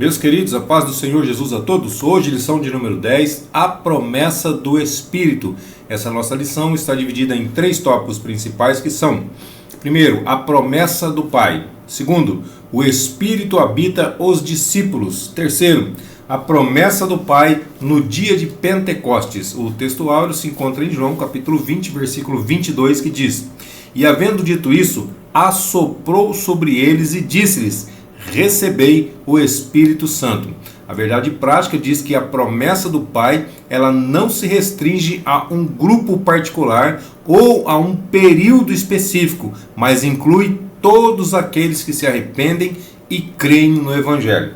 Meus queridos, a paz do Senhor Jesus a todos. Hoje, lição de número 10, a promessa do Espírito. Essa nossa lição está dividida em 3 tópicos principais que são: primeiro, a promessa do Pai. Segundo, o Espírito habita os discípulos. Terceiro, a promessa do Pai no dia de Pentecostes. O texto áureo se encontra em João capítulo 20, versículo 22, que diz: E havendo dito isso, assoprou sobre eles e disse-lhes: recebei o Espírito Santo. A verdade prática diz que a promessa do Pai, ela não se restringe a um grupo particular ou a um período específico, mas inclui todos aqueles que se arrependem e creem no Evangelho.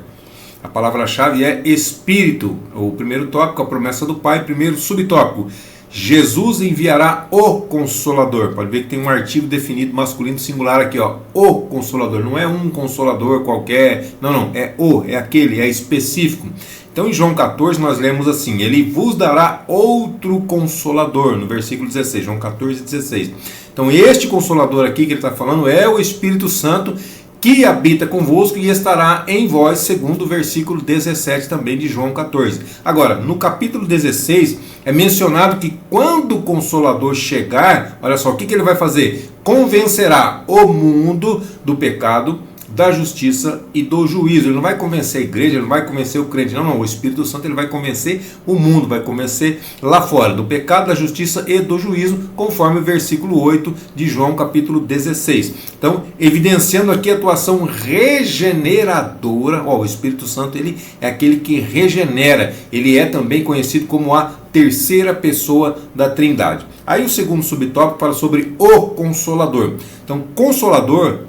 A palavra-chave é Espírito. O primeiro tópico, a promessa do Pai. Primeiro subtópico: Jesus enviará o Consolador. Pode ver que tem um artigo definido masculino singular aqui, ó. O Consolador. Não é um Consolador qualquer. Não. É aquele, é específico. Então em João 14 nós lemos assim: Ele vos dará outro Consolador. No versículo 16. João 14, 16. Então este Consolador aqui que ele está falando é o Espírito Santo, que habita convosco e estará em vós, segundo o versículo 17 também de João 14. Agora, no capítulo 16, é mencionado que quando o Consolador chegar, olha só, o que ele vai fazer? Convencerá o mundo do pecado, da justiça e do juízo. Ele não vai convencer a igreja, ele não vai convencer o crente, não. O Espírito Santo ele vai convencer o mundo, vai convencer lá fora, do pecado, da justiça e do juízo, conforme o versículo 8 de João capítulo 16. Então, evidenciando aqui a atuação regeneradora. O Espírito Santo ele é aquele que regenera, ele é também conhecido como a terceira pessoa da Trindade. Aí o segundo subtópico fala sobre o Consolador. Então, Consolador,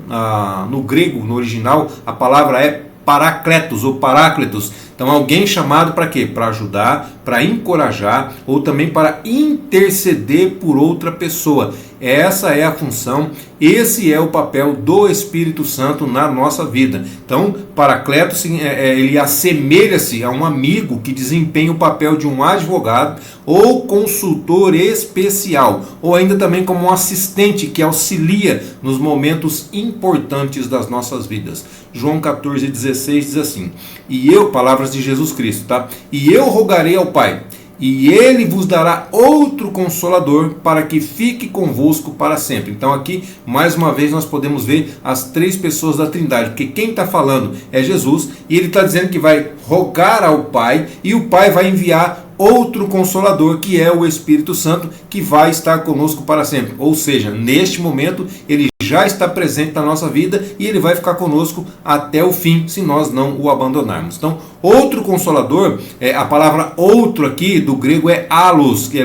no grego, no original, a palavra é Parakletos ou Paráclitos. Então, alguém chamado para quê? Para ajudar, para encorajar ou também para interceder por outra pessoa. Essa é a função, esse é o papel do Espírito Santo na nossa vida. Então, Paracletos, ele assemelha-se a um amigo que desempenha o papel de um advogado ou consultor especial, ou ainda também como um assistente que auxilia nos momentos importantes das nossas vidas. João 14, 16 diz assim: E eu, palavras de Jesus Cristo, tá? E eu rogarei ao Pai, e Ele vos dará outro Consolador para que fique convosco para sempre. Então aqui, mais uma vez, nós podemos ver as 3 pessoas da Trindade, porque quem está falando é Jesus, e Ele está dizendo que vai rogar ao Pai, e o Pai vai enviar outro Consolador, que é o Espírito Santo, que vai estar conosco para sempre. Ou seja, neste momento, Ele já está presente na nossa vida e Ele vai ficar conosco até o fim, se nós não o abandonarmos. Então, outro Consolador, a palavra outro aqui do grego é allos, que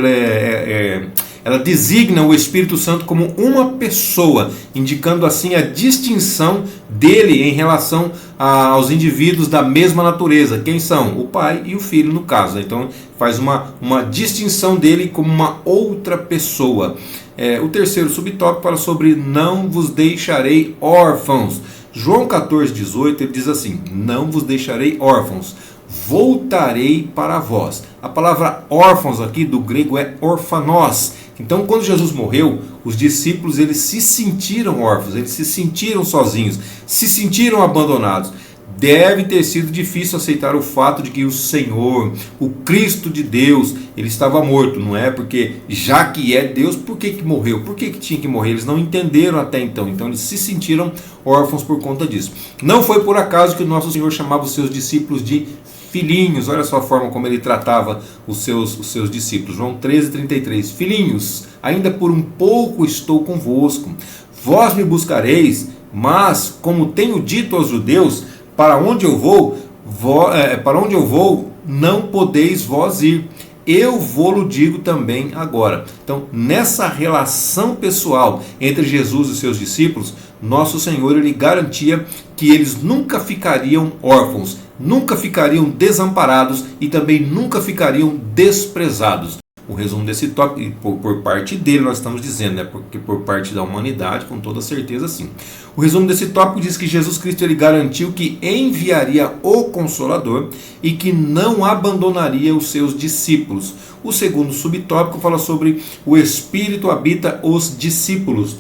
ela designa o Espírito Santo como uma pessoa, indicando assim a distinção dele em relação aos indivíduos da mesma natureza. Quem são? O Pai e o Filho, no caso. Então faz uma distinção dele como uma outra pessoa. O terceiro subtópico fala sobre não vos deixarei órfãos. João 14, 18, ele diz assim: não vos deixarei órfãos, voltarei para vós. A palavra órfãos aqui do grego é orfanós. Então, quando Jesus morreu, os discípulos eles se sentiram órfãos, eles se sentiram sozinhos, se sentiram abandonados. Deve ter sido difícil aceitar o fato de que o Senhor, o Cristo de Deus, ele estava morto, não é? Porque já que é Deus, por que morreu? Por que tinha que morrer? Eles não entenderam até então, então eles se sentiram órfãos por conta disso. Não foi por acaso que o nosso Senhor chamava os seus discípulos de filhinhos. Olha só a forma como ele tratava os seus discípulos. João 13, 33. Filhinhos, ainda por um pouco estou convosco. Vós me buscareis, mas como tenho dito aos judeus, para onde eu vou, não podeis vós ir. Eu vou-lo digo também agora. Então, nessa relação pessoal entre Jesus e seus discípulos, nosso Senhor ele garantia que eles nunca ficariam órfãos, nunca ficariam desamparados e também nunca ficariam desprezados. O resumo desse tópico, por parte dele nós estamos dizendo, né? Porque por parte da humanidade, com toda certeza sim. O resumo desse tópico diz que Jesus Cristo ele garantiu que enviaria o Consolador e que não abandonaria os seus discípulos. O segundo subtópico fala sobre o Espírito habita os discípulos.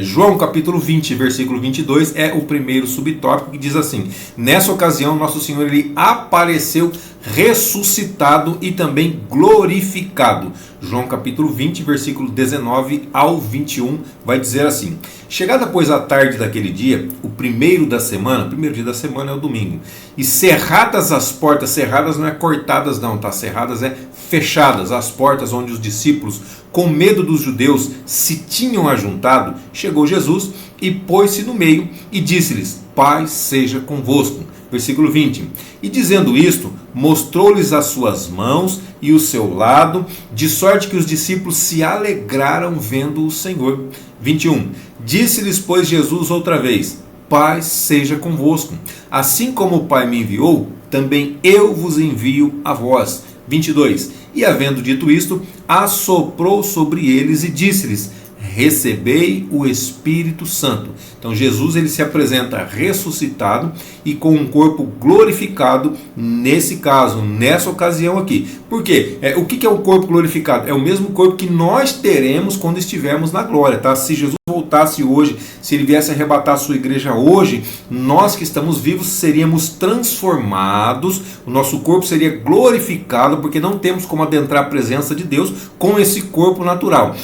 João capítulo 20, versículo 22 é o primeiro subtópico, que diz assim: nessa ocasião nosso Senhor ele apareceu ressuscitado e também glorificado. João capítulo 20, versículo 19 ao 21 vai dizer assim: chegada pois a tarde daquele dia, o primeiro dia da semana é o domingo, e cerradas as portas, cerradas não é cortadas não, tá? Cerradas é fechadas as portas onde os discípulos, com medo dos judeus, se tinham ajuntado, chegou Jesus e pôs-se no meio e disse-lhes: paz seja convosco. Versículo 20. E dizendo isto, mostrou-lhes as suas mãos e o seu lado, de sorte que os discípulos se alegraram vendo o Senhor. 21. Disse-lhes, pois, Jesus outra vez: paz seja convosco. Assim como o Pai me enviou, também eu vos envio a vós. 22. E havendo dito isto, assoprou sobre eles e disse-lhes: recebei o Espírito Santo. Então Jesus ele se apresenta ressuscitado e com um corpo glorificado nesse caso, nessa ocasião aqui. Por quê? O que é o corpo glorificado? É o mesmo corpo que nós teremos quando estivermos na glória, tá? Se Jesus voltasse hoje, se ele viesse arrebatar a sua igreja hoje, nós que estamos vivos seríamos transformados, o nosso corpo seria glorificado, porque não temos como adentrar a presença de Deus com esse corpo natural.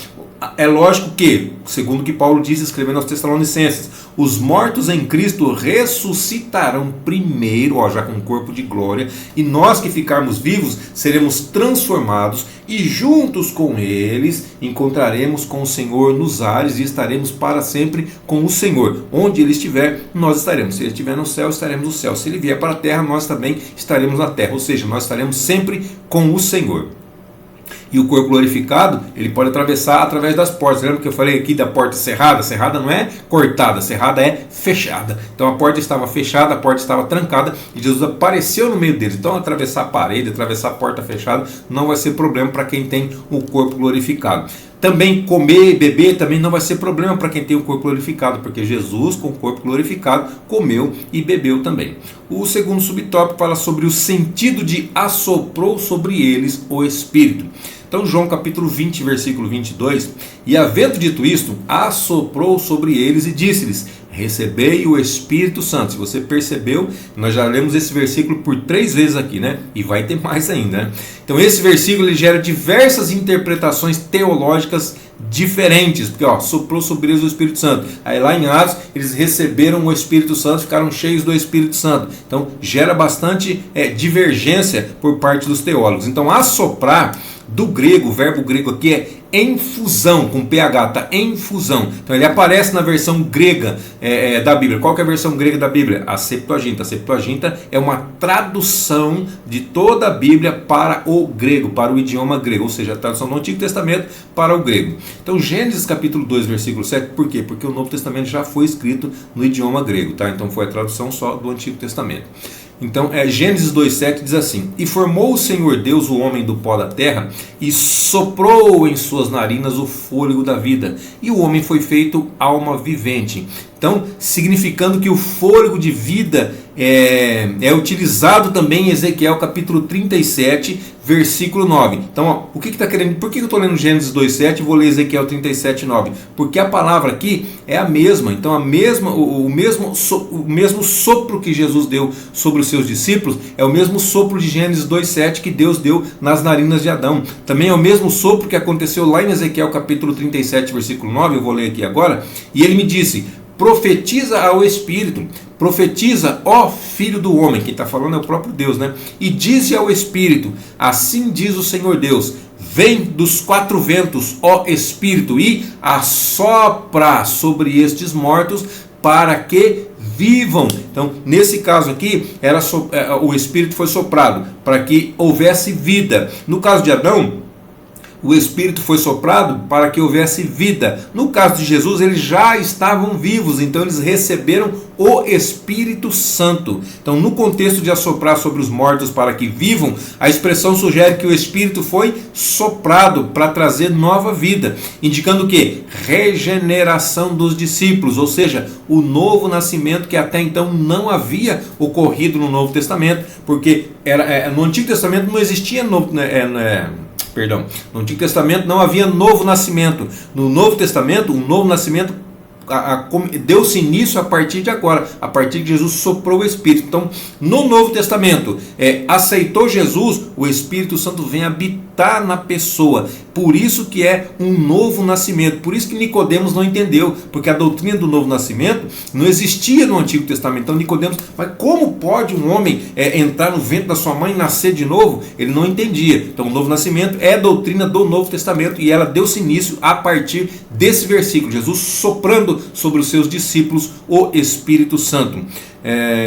É lógico que, segundo o que Paulo diz escrevendo aos Tessalonicenses, os mortos em Cristo ressuscitarão primeiro, já com um corpo de glória, e nós que ficarmos vivos seremos transformados e juntos com eles encontraremos com o Senhor nos ares e estaremos para sempre com o Senhor. Onde ele estiver, nós estaremos. Se ele estiver no céu, estaremos no céu. Se ele vier para a terra, nós também estaremos na terra. Ou seja, nós estaremos sempre com o Senhor. E o corpo glorificado, ele pode atravessar através das portas. Lembra que eu falei aqui da porta cerrada? Cerrada não é cortada, cerrada é fechada. Então a porta estava fechada, a porta estava trancada e Jesus apareceu no meio deles. Então atravessar a parede, atravessar a porta fechada não vai ser problema para quem tem o corpo glorificado. Também comer e beber também não vai ser problema para quem tem o corpo glorificado, porque Jesus, com o corpo glorificado, comeu e bebeu também. O segundo subtópico fala sobre o sentido de assoprou sobre eles o Espírito. Então João capítulo 20, versículo 22, e havendo dito isto, assoprou sobre eles e disse-lhes: recebei o Espírito Santo. Se você percebeu, nós já lemos esse versículo por 3 vezes aqui, né? E vai ter mais ainda, né? Então esse versículo ele gera diversas interpretações teológicas diferentes, porque soprou sobre eles o Espírito Santo. Aí lá em Atos eles receberam o Espírito Santo, ficaram cheios do Espírito Santo. Então gera bastante divergência por parte dos teólogos. Então assoprar, do grego, o verbo grego aqui é enfusão, com PH, tá? Enfusão. Então ele aparece na versão grega da Bíblia. Qual que é a versão grega da Bíblia? A Septuaginta. A Septuaginta é uma tradução de toda a Bíblia para o grego, para o idioma grego, ou seja, a tradução do Antigo Testamento para o grego. Então Gênesis capítulo 2, versículo 7, por quê? Porque o Novo Testamento já foi escrito no idioma grego, tá? Então foi a tradução só do Antigo Testamento. Então, Gênesis 2,7 diz assim: e formou o Senhor Deus o homem do pó da terra, e soprou em suas narinas o fôlego da vida, e o homem foi feito alma vivente. Então, significando que o fôlego de vida é utilizado também em Ezequiel capítulo 37, versículo 9. Então, o que está querendo? Por que eu estou lendo Gênesis 2,7 e vou ler Ezequiel 37, 9? Porque a palavra aqui é a mesma. Então, o mesmo sopro que Jesus deu sobre os seus discípulos é o mesmo sopro de Gênesis 2,7 que Deus deu nas narinas de Adão. Também é o mesmo sopro que aconteceu lá em Ezequiel capítulo 37, versículo 9. Eu vou ler aqui agora. E ele me disse: profetiza ao Espírito, profetiza, ó Filho do Homem. Quem está falando é o próprio Deus, né? E dize ao Espírito: assim diz o Senhor Deus, vem dos 4 ventos, ó Espírito, e assopra sobre estes mortos para que vivam. Então, nesse caso aqui, o Espírito foi soprado para que houvesse vida. No caso de Adão, o Espírito foi soprado para que houvesse vida. No caso de Jesus, eles já estavam vivos, então eles receberam o Espírito Santo. Então, no contexto de assoprar sobre os mortos para que vivam, a expressão sugere que o Espírito foi soprado para trazer nova vida, indicando que regeneração dos discípulos, ou seja, o novo nascimento que até então não havia ocorrido no Novo Testamento, porque no Antigo Testamento não existia no Antigo Testamento não havia novo nascimento. No Novo Testamento, um novo nascimento deu-se início a partir de agora, a partir que Jesus soprou o Espírito. Então, no Novo Testamento, aceitou Jesus, o Espírito Santo vem habitar na pessoa. Por isso que é um novo nascimento. Por isso que Nicodemos não entendeu, porque a doutrina do novo nascimento não existia no Antigo Testamento. Então Nicodemos, mas como pode um homem entrar no ventre da sua mãe e nascer de novo? Ele não entendia. Então o novo nascimento é a doutrina do Novo Testamento e ela deu-se início a partir desse versículo, Jesus soprando sobre os seus discípulos o Espírito Santo.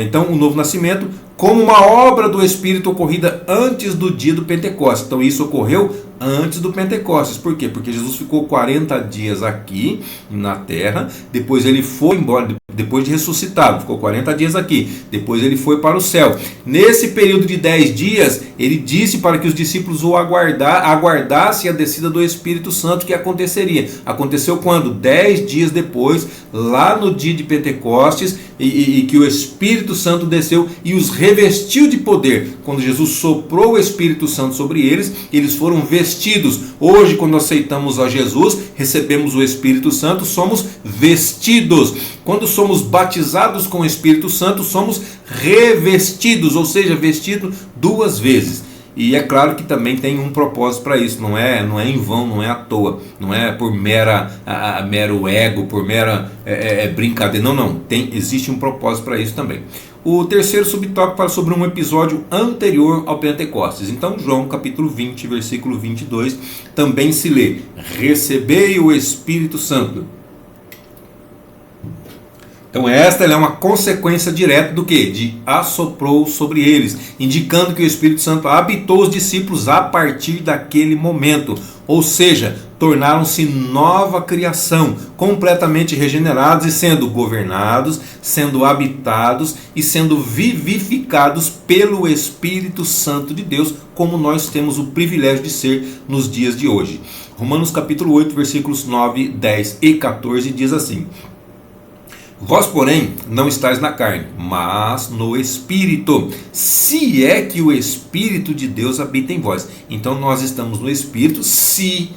Então o novo nascimento como uma obra do Espírito ocorrida antes do dia do Pentecostes. Então isso ocorreu antes do Pentecostes. Por quê? Porque Jesus ficou 40 dias aqui na terra, depois ele foi embora, depois de ressuscitado, ficou 40 dias aqui, depois ele foi para o céu. Nesse período de 10 dias, ele disse para que os discípulos o aguardassem a descida do Espírito Santo, que aconteceria. Aconteceu quando? 10 dias depois, lá no dia de Pentecostes, e que o Espírito Santo desceu e os revestiu de poder. Quando Jesus soprou o Espírito Santo sobre eles, eles foram vestidos. Hoje, quando aceitamos a Jesus, recebemos o Espírito Santo, somos vestidos. Quando somos batizados com o Espírito Santo, somos revestidos, ou seja, vestidos 2 vezes. E é claro que também tem um propósito para isso, não é em vão, não é à toa, não é por mero ego, por mera brincadeira, não, existe um propósito para isso também. O terceiro subtópico fala sobre um episódio anterior ao Pentecostes. Então João capítulo 20, versículo 22, também se lê: recebei o Espírito Santo. Então esta é uma consequência direta do que? De assoprou sobre eles, indicando que o Espírito Santo habitou os discípulos a partir daquele momento. Ou seja, tornaram-se nova criação, completamente regenerados e sendo governados, sendo habitados e sendo vivificados pelo Espírito Santo de Deus, como nós temos o privilégio de ser nos dias de hoje. Romanos capítulo 8, versículos 9, 10 e 14 diz assim: vós, porém, não estáis na carne, mas no Espírito, se é que o Espírito de Deus habita em vós. Então nós estamos no Espírito se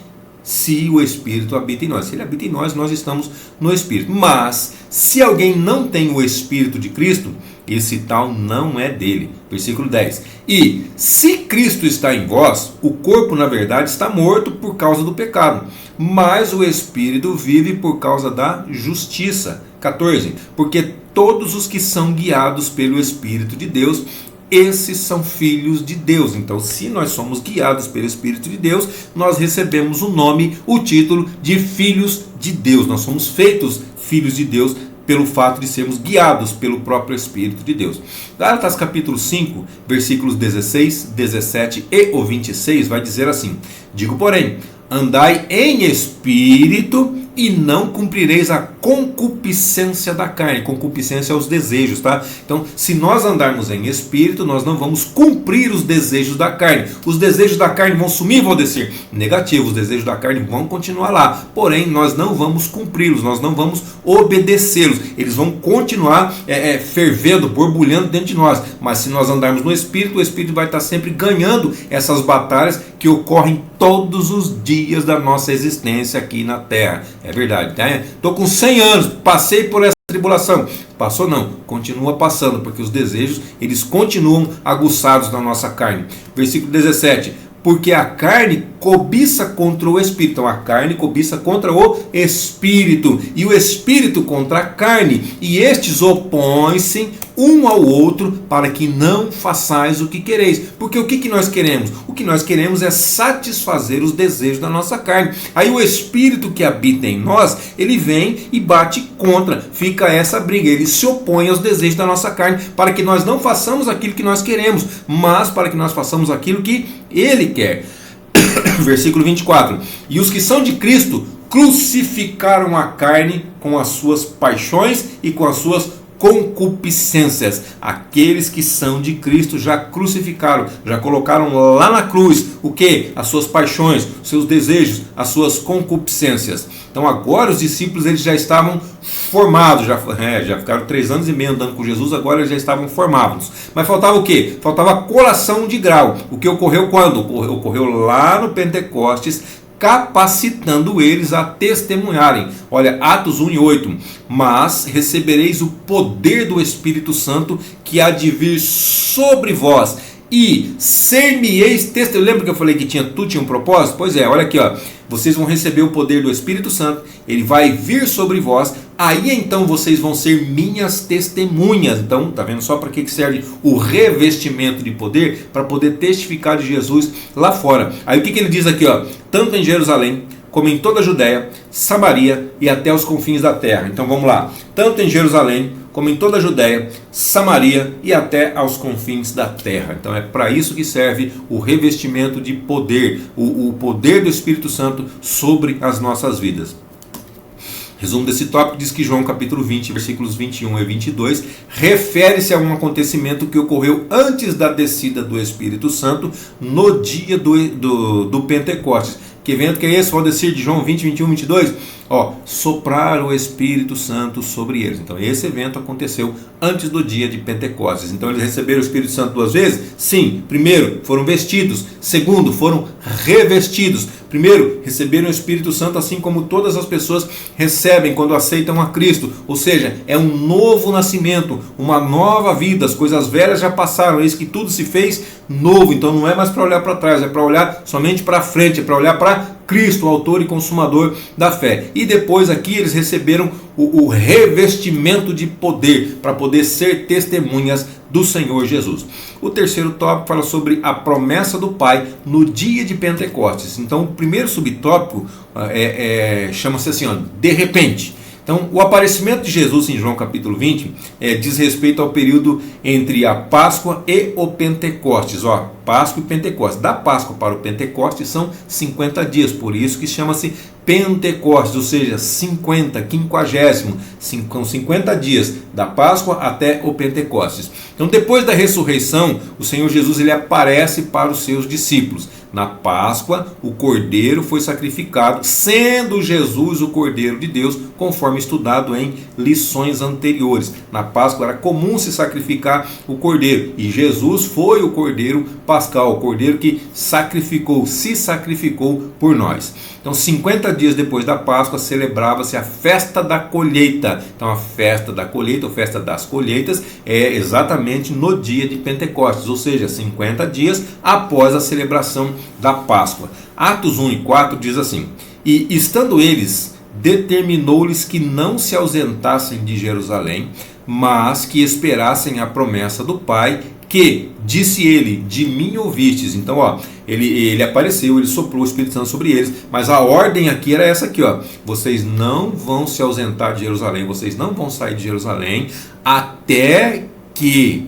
o Espírito habita em nós. Se ele habita em nós, nós estamos no Espírito. Mas se alguém não tem o Espírito de Cristo, esse tal não é dele. Versículo 10. E se Cristo está em vós, o corpo na verdade está morto por causa do pecado, mas o Espírito vive por causa da justiça. 14. Porque todos os que são guiados pelo Espírito de Deus, esses são filhos de Deus. Então, se nós somos guiados pelo Espírito de Deus, nós recebemos o nome, o título de filhos de Deus. Nós somos feitos filhos de Deus pelo fato de sermos guiados pelo próprio Espírito de Deus. Gálatas capítulo 5, versículos 16, 17 e o 26 vai dizer assim: digo, porém, andai em espírito e não cumprireis a concupiscência da carne. Concupiscência é os desejos, tá? Então, se nós andarmos em espírito, nós não vamos cumprir os desejos da carne. Os desejos da carne vão sumir, vão descer? Negativo, os desejos da carne vão continuar lá. Porém, nós não vamos cumpri-los, nós não vamos obedecê-los. Eles vão continuar fervendo, borbulhando dentro de nós. Mas se nós andarmos no espírito, o espírito vai estar sempre ganhando essas batalhas que ocorrem todos os dias da nossa existência aqui na Terra. É verdade, né? Estou com 100 anos, passei por essa tribulação. Passou não, continua passando, porque os desejos, eles continuam aguçados na nossa carne. Versículo 17. Porque a carne cobiça contra o Espírito. Então a carne cobiça contra o Espírito, e o Espírito contra a carne, e estes opõem-se um ao outro, para que não façais o que quereis. Porque o que nós queremos? O que nós queremos é satisfazer os desejos da nossa carne. Aí o Espírito que habita em nós, ele vem e bate contra, fica essa briga, ele se opõe aos desejos da nossa carne, para que nós não façamos aquilo que nós queremos, mas para que nós façamos aquilo que ele quer. Versículo 24. E os que são de Cristo crucificaram a carne com as suas paixões e com as suas concupiscências. Aqueles que são de Cristo já crucificaram, já colocaram lá na cruz o que? As suas paixões, os seus desejos, as suas concupiscências. Então agora os discípulos, eles já estavam formados, já ficaram 3 anos e meio andando com Jesus, agora eles já estavam formados. Mas faltava o que? Faltava a colação de grau. O que ocorreu quando? Ocorreu lá no Pentecostes, capacitando eles a testemunharem. Olha, Atos 1:8. Mas recebereis o poder do Espírito Santo que há de vir sobre vós, e ser-me-eis testemunha. Lembra que eu falei que tudo tinha um propósito? Pois é, olha aqui, ó. Vocês vão receber o poder do Espírito Santo, ele vai vir sobre vós, aí então vocês vão ser minhas testemunhas. Então, tá vendo só para que serve o revestimento de poder? Para poder testificar de Jesus lá fora. Aí o que ele diz aqui, ó? Tanto em Jerusalém, como em toda a Judéia, Samaria e até os confins da terra. Então vamos lá. Tanto em Jerusalém, como em toda a Judéia, Samaria e até aos confins da terra. Então é para isso que serve o revestimento de poder, o poder do Espírito Santo sobre as nossas vidas. Resumo desse tópico diz que João capítulo 20, versículos 21 e 22, refere-se a um acontecimento que ocorreu antes da descida do Espírito Santo no dia do Pentecostes. Que evento que é esse? Vou descer de João 20, 21, 22. Ó, soprar o Espírito Santo sobre eles. Então esse evento aconteceu antes do dia de Pentecostes. Então eles receberam o Espírito Santo duas vezes? Sim. Primeiro, foram vestidos. Segundo, foram revestidos. Primeiro, receberam o Espírito Santo assim como todas as pessoas recebem quando aceitam a Cristo. Ou seja, é um novo nascimento, uma nova vida. As coisas velhas já passaram, eis que tudo se fez novo. Então não é mais para olhar para trás, é para olhar somente para frente, é para olhar para Cristo, o autor e consumador da fé. E depois aqui eles receberam o revestimento de poder para poder ser testemunhas do Senhor Jesus. O terceiro tópico fala sobre a promessa do Pai no dia de Pentecostes. Então o primeiro subtópico chama-se assim, ó, de repente. Então, o aparecimento de Jesus em João capítulo 20 diz respeito ao período entre a Páscoa e o Pentecostes. Ó, Páscoa e Pentecostes. Da Páscoa para o Pentecostes são 50 dias, por isso que chama-se Pentecostes, ou seja, 50, quinquagésimo, com 50 dias da Páscoa até o Pentecostes. Então, depois da ressurreição, o Senhor Jesus ele aparece para os seus discípulos. Na Páscoa, o Cordeiro foi sacrificado, sendo Jesus o Cordeiro de Deus, conforme estudado em lições anteriores. Na Páscoa era comum se sacrificar o Cordeiro, e Jesus foi o Cordeiro pascal, o Cordeiro que se sacrificou por nós. Então, 50 dias depois da Páscoa, celebrava-se a festa da colheita. Então, a festa da colheita, ou festa das colheitas, é exatamente no dia de Pentecostes, ou seja, 50 dias após a celebração da Páscoa. Atos 1 e 4 diz assim: e estando eles, determinou-lhes que não se ausentassem de Jerusalém, mas que esperassem a promessa do Pai, que, disse ele, de mim ouvistes. Então, ó, ele apareceu, ele soprou o Espírito Santo sobre eles, mas a ordem aqui era essa aqui, ó: vocês não vão se ausentar de Jerusalém, vocês não vão sair de Jerusalém até que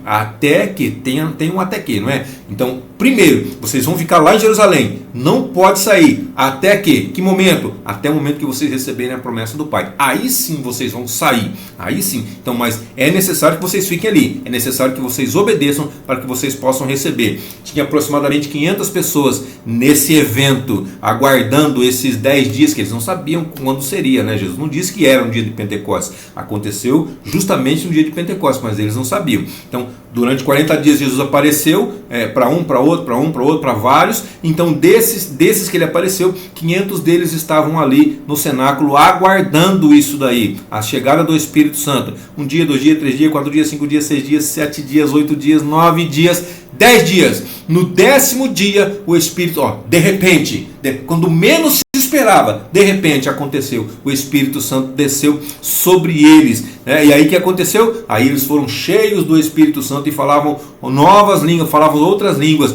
tem um até que, não é? Então, primeiro, vocês vão ficar lá em Jerusalém, não pode sair, até que momento? Até o momento que vocês receberem a promessa do Pai. Aí sim vocês vão sair, aí sim. Então, mas é necessário que vocês fiquem ali, é necessário que vocês obedeçam para que vocês possam receber. Tinha aproximadamente 500 pessoas nesse evento, aguardando esses 10 dias, que eles não sabiam quando seria, né? Jesus não disse que era um dia de Pentecostes, aconteceu justamente no dia de Pentecostes, mas eles não sabiam. Então, durante 40 dias Jesus apareceu para um, para outro, para um, para outro, para vários. Então desses que ele apareceu, 500 deles estavam ali no cenáculo aguardando isso daí, a chegada do Espírito Santo. Um dia, 2 dias, 3 dias, 4 dias, 5 dias, 6 dias, 7 dias, 8 dias, 9 dias, 10 dias. No 10º dia o Espírito, de repente, quando menos se esperava, de repente aconteceu, o Espírito Santo desceu sobre eles, né? E aí o que aconteceu? Aí eles foram cheios do Espírito Santo e falavam novas línguas, falavam outras línguas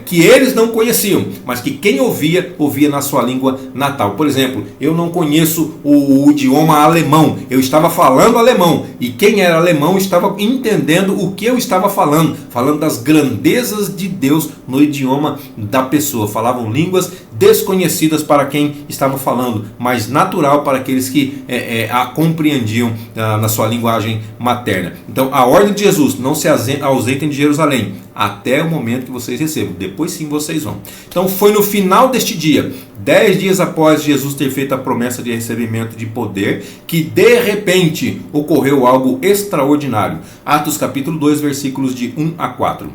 que eles não conheciam, mas que quem ouvia na sua língua natal. Por exemplo, eu não conheço o idioma alemão, eu estava falando alemão, e quem era alemão estava entendendo o que eu estava falando das grandezas de Deus no idioma da pessoa. Falavam línguas desconhecidas para quem estava falando, mas natural para aqueles que a compreendiam na sua linguagem materna. Então, a ordem de Jesus: não se ausentem de Jerusalém até o momento que vocês recebam, depois sim vocês vão. Então, foi no final deste dia, 10 dias após Jesus ter feito a promessa de recebimento de poder, que de repente ocorreu algo extraordinário. Atos capítulo 2, versículos de 1 a 4.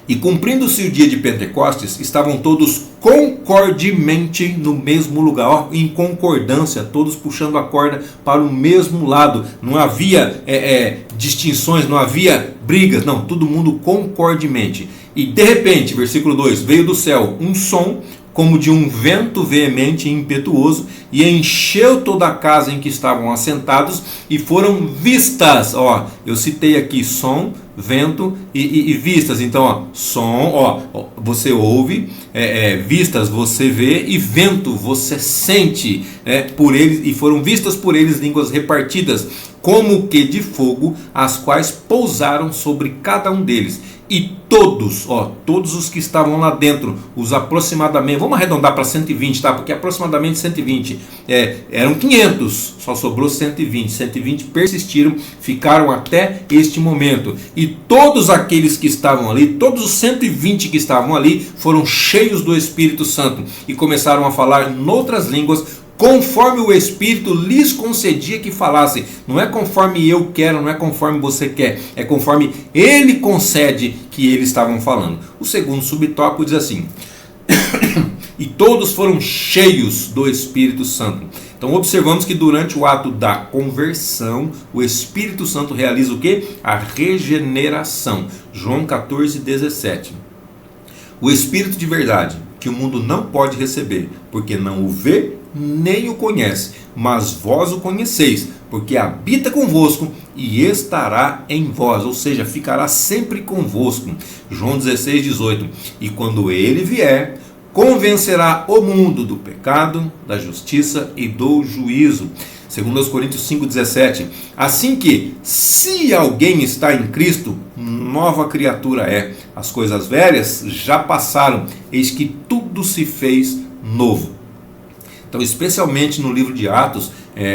E cumprindo-se o dia de Pentecostes, estavam todos concordemente no mesmo lugar, ó, em concordância, todos puxando a corda para o mesmo lado. Não havia distinções, não havia brigas, não, todo mundo concordemente. E de repente, versículo 2, veio do céu um som como de um vento veemente e impetuoso, e encheu toda a casa em que estavam assentados, e foram vistas, ó, eu citei aqui som, vento e vistas. Então, ó, som, ó, você ouve, vistas você vê, e vento você sente, por eles, e foram vistas por eles línguas repartidas, como que de fogo, as quais pousaram sobre cada um deles. E todos os que estavam lá dentro, os aproximadamente, vamos arredondar para 120, tá? Porque aproximadamente 120, eram 500, só sobrou 120. 120 persistiram, ficaram até este momento. E todos aqueles que estavam ali, todos os 120 que estavam ali, foram cheios do Espírito Santo e começaram a falar em outras línguas, conforme o Espírito lhes concedia que falassem. Não é conforme eu quero, não é conforme você quer, é conforme Ele concede que eles estavam falando. O segundo subtópico diz assim: e todos foram cheios do Espírito Santo. Então observamos que durante o ato da conversão, o Espírito Santo realiza o quê? A regeneração. João 14:17. O Espírito de verdade, que o mundo não pode receber, porque não o vê nem o conhece, mas vós o conheceis, porque habita convosco e estará em vós, ou seja, ficará sempre convosco. João 16:18. E quando ele vier, convencerá o mundo do pecado, da justiça e do juízo. 2 Coríntios 5:17. Assim que, se alguém está em Cristo, nova criatura é. As coisas velhas já passaram, eis que tudo se fez novo. Então, especialmente no livro de Atos,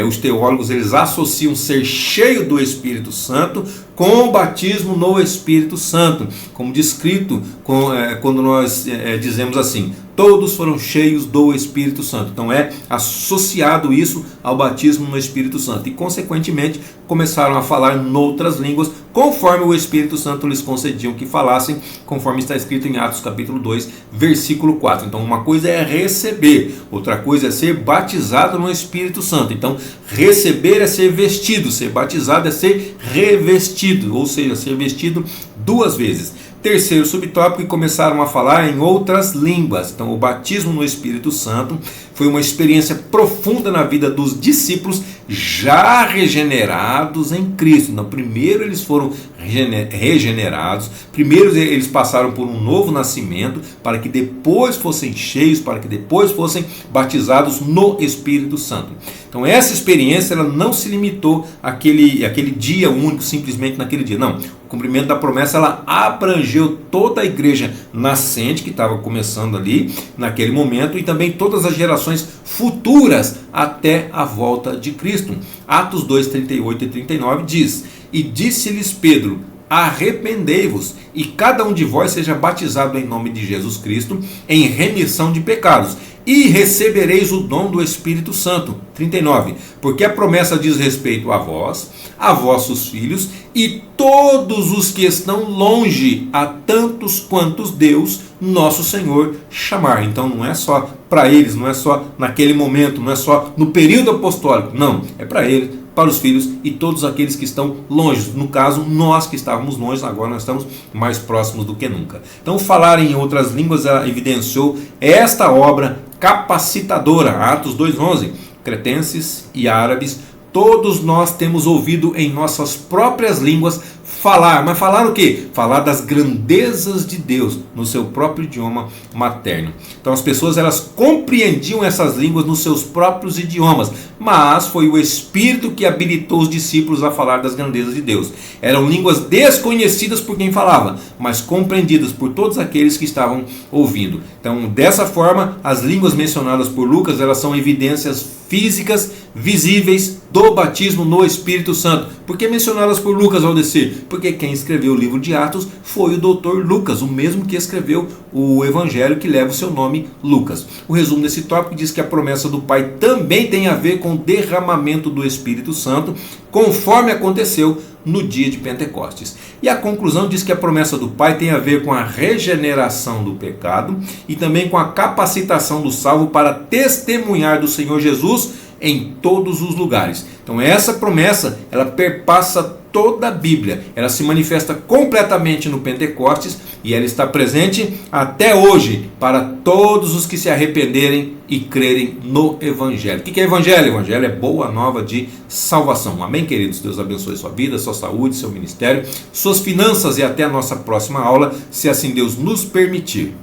os teólogos eles associam ser cheio do Espírito Santo com o batismo no Espírito Santo, como descrito quando nós dizemos assim: todos foram cheios do Espírito Santo. Então é associado isso ao batismo no Espírito Santo. E consequentemente começaram a falar noutras línguas, conforme o Espírito Santo lhes concediam que falassem, conforme está escrito em Atos capítulo 2, versículo 4. Então uma coisa é receber, outra coisa é ser batizado no Espírito Santo. Então receber é ser vestido, ser batizado é ser revestido, ou seja, ser vestido duas vezes. Terceiro subtópico, e começaram a falar em outras línguas. Então o batismo no Espírito Santo foi uma experiência profunda na vida dos discípulos já regenerados em Cristo. Então, primeiro eles foram regenerados, primeiro eles passaram por um novo nascimento, para que depois fossem cheios, para que depois fossem batizados no Espírito Santo. Então essa experiência ela não se limitou àquele dia único, simplesmente naquele dia. Não, o cumprimento da promessa ela abrangeu toda a igreja nascente que estava começando ali naquele momento, e também todas as gerações futuras até a volta de Cristo. Atos 2, 38 e 39 diz: e disse-lhes Pedro: arrependei-vos, e cada um de vós seja batizado em nome de Jesus Cristo, em remissão de pecados, e recebereis o dom do Espírito Santo. 39. Porque a promessa diz respeito a vós, a vossos filhos, e todos os que estão longe, a tantos quantos Deus, nosso Senhor, chamar. Então não é só para eles, não é só naquele momento, não é só no período apostólico, não, é para eles, para os filhos e todos aqueles que estão longe. No caso, nós que estávamos longe, agora nós estamos mais próximos do que nunca. Então falar em outras línguas evidenciou esta obra capacitadora. Atos 2:11. Cretenses e árabes, todos nós temos ouvido em nossas próprias línguas falar. Mas falar o quê? Falar das grandezas de Deus no seu próprio idioma materno. Então as pessoas elas compreendiam essas línguas nos seus próprios idiomas, mas foi o Espírito que habilitou os discípulos a falar das grandezas de Deus. Eram línguas desconhecidas por quem falava, mas compreendidas por todos aqueles que estavam ouvindo. Então dessa forma as línguas mencionadas por Lucas elas são evidências físicas, visíveis do batismo no Espírito Santo. Por que mencionadas por Lucas, Valdecir? Porque quem escreveu o livro de Atos foi o Dr. Lucas, o mesmo que escreveu o evangelho que leva o seu nome, Lucas. O resumo desse tópico diz que a promessa do Pai também tem a ver com o derramamento do Espírito Santo, conforme aconteceu no dia de Pentecostes. E a conclusão diz que a promessa do Pai tem a ver com a regeneração do pecado e também com a capacitação do salvo para testemunhar do Senhor Jesus em todos os lugares. Então essa promessa, ela perpassa toda a Bíblia, ela se manifesta completamente no Pentecostes e ela está presente até hoje para todos os que se arrependerem e crerem no Evangelho. O que é Evangelho? Evangelho é boa nova de salvação. Amém, queridos? Deus abençoe sua vida, sua saúde, seu ministério, suas finanças e até a nossa próxima aula, se assim Deus nos permitir.